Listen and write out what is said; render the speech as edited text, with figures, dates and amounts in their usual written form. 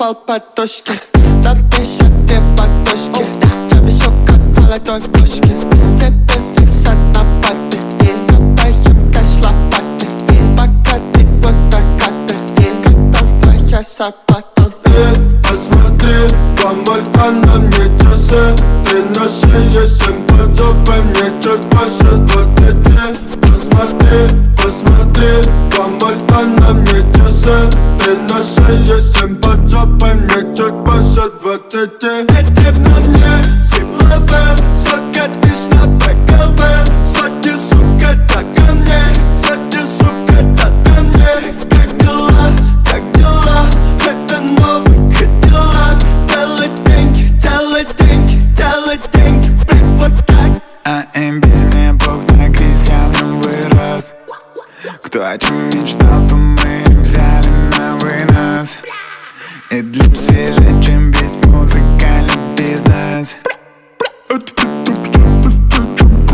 пол подушки. Напишет ты подушки. Завешу как молодой пушки. Тебе висят на папе. Копаем кэш лопаты. Пока ты тут докаты. Как твоя зарплата. Посмотри, помой-ка на мне часы. Ты на шее 7 под жопой, мне чуть больше 20. Посмотри, помой-ка на мне часы. Ты на шее 7 под жопой, мне чуть больше 20. Эти на мне силовые, сука, ты ж на БКВ. Сзади, сука, так ко мне, сзади, сука, так ко мне. Как дела, как дела, это новый Кадиллак. Делай деньги, делай деньги, делай деньги, блин, вот так. А им без меня Бог на крестьянам вырос. Кто о чем мечтал, то мы взяли на вынос. И для свежее, чем